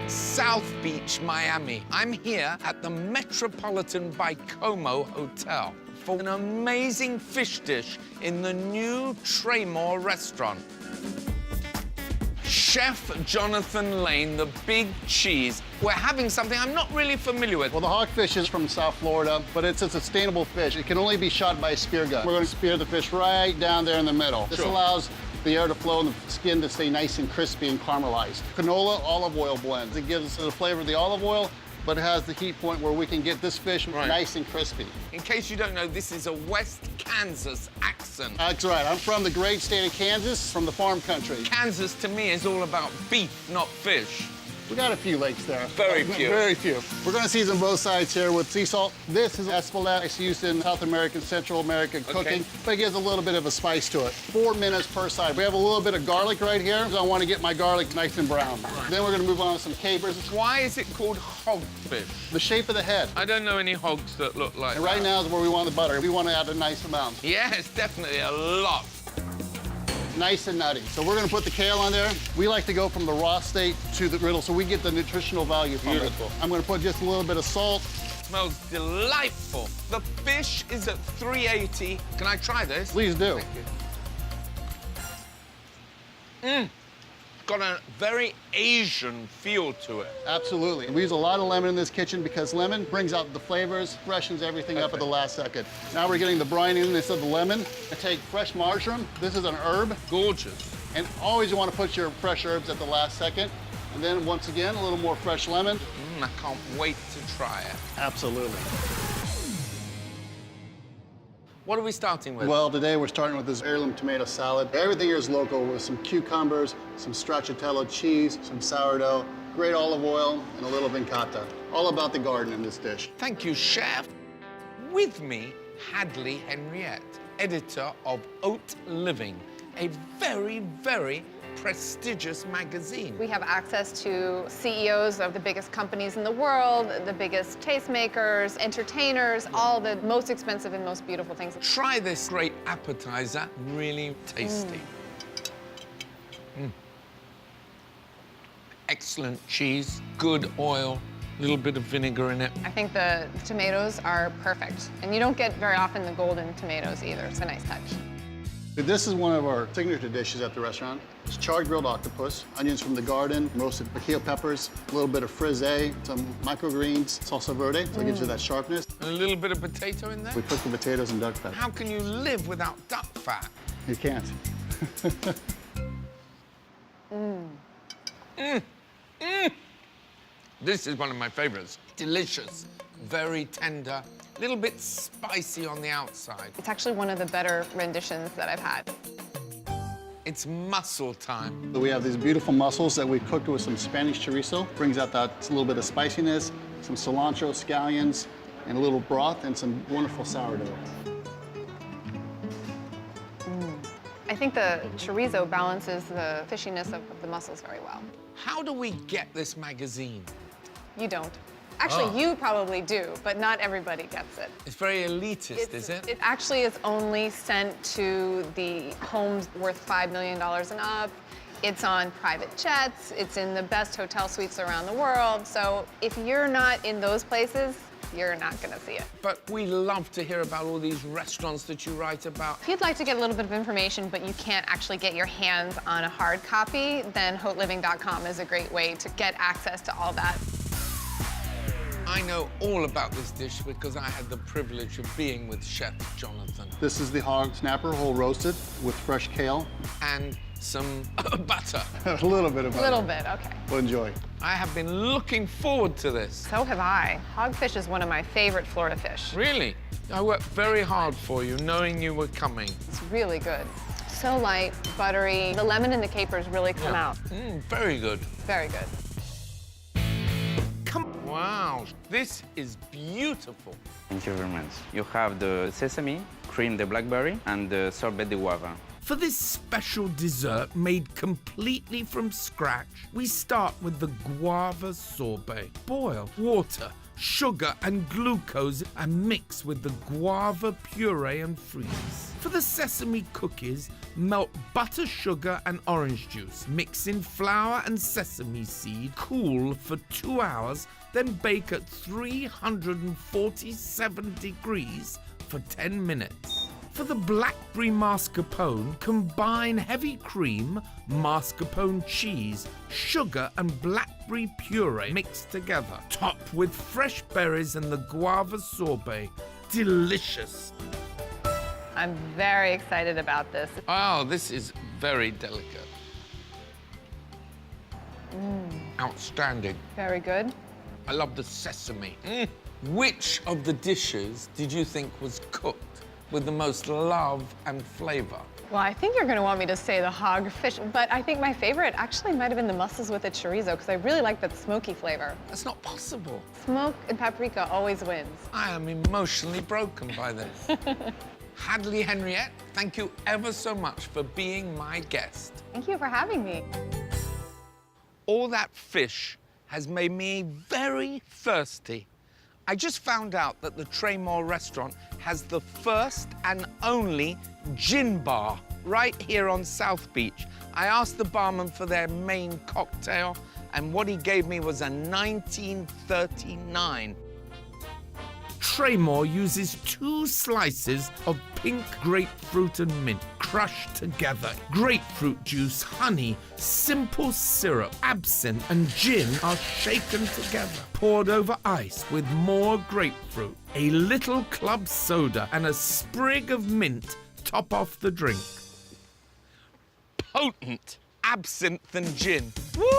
South Beach, Miami. I'm here at the Metropolitan by Como Hotel for an amazing fish dish in the new Traymore restaurant. Chef Jonathan Lane, the big cheese. We're having something I'm not really familiar with. Well, the hogfish is from South Florida, but it's a sustainable fish. It can only be shot by a spear gun. We're going to spear the fish right down there in the middle. This allows the air to flow and the skin to stay nice and crispy and caramelized. Canola olive oil blend. It gives us the flavor of the olive oil, but it has the heat point where we can get this fish nice and crispy. In case you don't know, this is a West Kansas accent. That's right. I'm from the great state of Kansas, from the farm country. Kansas, to me, is all about beef, not fish. We got a few lakes there. Very few. Very few. We're going to season both sides here with sea salt. This is espelette. It's used in South American, Central American cooking, but it gives a little bit of a spice to it. 4 minutes per side. We have a little bit of garlic right here, because I want to get my garlic nice and brown. Then we're going to move on to some capers. Why is it called hogfish? The shape of the head. I don't know any hogs that look like And right now is where we want the butter. We want to add a nice amount. Yes, definitely a lot. Nice and nutty. So we're going to put the kale on there. We like to go from the raw state to the griddle so we get the nutritional value from it. I'm going to put just a little bit of salt. Smells delightful. The fish is at 380. Can I try this? Please do. Thank you. Got a very Asian feel to it. Absolutely. We use a lot of lemon in this kitchen because lemon brings out the flavors, freshens everything up at the last second. Now we're getting the brininess of the lemon. I take fresh marjoram. This is an herb. Gorgeous. And always you want to put your fresh herbs at the last second. And then once again, a little more fresh lemon. I can't wait to try it. Absolutely. What are we starting with? Well, today we're starting with this Heirloom Tomato Salad. Everything here is local with some cucumbers, some stracciatella cheese, some sourdough, great olive oil, and a little vincata. All about the garden in this dish. Thank you, chef. With me, Hadley Henriette, editor of Haute Living, a very, very prestigious magazine. We have access to CEOs of the biggest companies in the world, the biggest tastemakers, entertainers, all the most expensive and most beautiful things. Try this great appetizer, really tasty. Excellent cheese, good oil, a little bit of vinegar in it. I think the tomatoes are perfect. And you don't get very often the golden tomatoes either. It's a nice touch. This is one of our signature dishes at the restaurant. It's charred grilled octopus, onions from the garden, roasted kale peppers, a little bit of frisee, some microgreens, salsa verde, so it gives you that sharpness. And a little bit of potato in there? We put the potatoes and duck fat. How can you live without duck fat? You can't. This is one of my favorites. Delicious, very tender, a little bit spicy on the outside. It's actually one of the better renditions that I've had. It's mussel time. So we have these beautiful mussels that we cooked with some Spanish chorizo. Brings out that little bit of spiciness, some cilantro, scallions, and a little broth, and some wonderful sourdough. I think the chorizo balances the fishiness of the mussels very well. How do we get this magazine? You don't. Actually, you probably do, but not everybody gets it. It's very elitist, is it? It actually is only sent to the homes worth $5 million and up. It's on private jets. It's in the best hotel suites around the world. So if you're not in those places, you're not gonna see it. But we love to hear about all these restaurants that you write about. If you'd like to get a little bit of information, but you can't actually get your hands on a hard copy, then hauteliving.com is a great way to get access to all that. I know all about this dish because I had the privilege of being with Chef Jonathan. This is the hog snapper, whole roasted, with fresh kale. And some butter. A little bit of butter. A little bit, okay. Well, enjoy. I have been looking forward to this. So have I. Hogfish is one of my favorite Florida fish. Really? I worked very hard for you, knowing you were coming. It's really good. So light, buttery. The lemon and the capers really come out. Very good. Very good. Wow, this is beautiful. Thank you very much. You have the sesame, cream the blackberry, and the sorbet de guava. For this special dessert made completely from scratch, we start with the guava sorbet. Boil, water, sugar and glucose and mix with the guava puree and freeze. For the sesame cookies, melt butter, sugar and orange juice. Mix in flour and sesame seed, cool for 2 hours, then bake at 347 degrees for 10 minutes. For the blackberry mascarpone, combine heavy cream, mascarpone cheese, sugar and blackberry puree mixed together. Top with fresh berries and the guava sorbet. Delicious. I'm very excited about this. Oh, this is very delicate. Outstanding. Very good. I love the sesame. Which of the dishes did you think was cooked with the most love and flavor? Well, I think you're going to want me to say the hog fish, but I think my favorite actually might have been the mussels with the chorizo, because I really like that smoky flavor. That's not possible. Smoke and paprika always wins. I am emotionally broken by this. Hadley Henriette, thank you ever so much for being my guest. Thank you for having me. All that fish has made me very thirsty. I just found out that the Traymore restaurant has the first and only gin bar right here on South Beach. I asked the barman for their main cocktail, and what he gave me was a 1939. Traymore uses 2 slices of pink grapefruit and mint crushed together. Grapefruit juice, honey, simple syrup, absinthe and gin are shaken together, poured over ice with more grapefruit, a little club soda and a sprig of mint top off the drink. Potent absinthe and gin. Woo!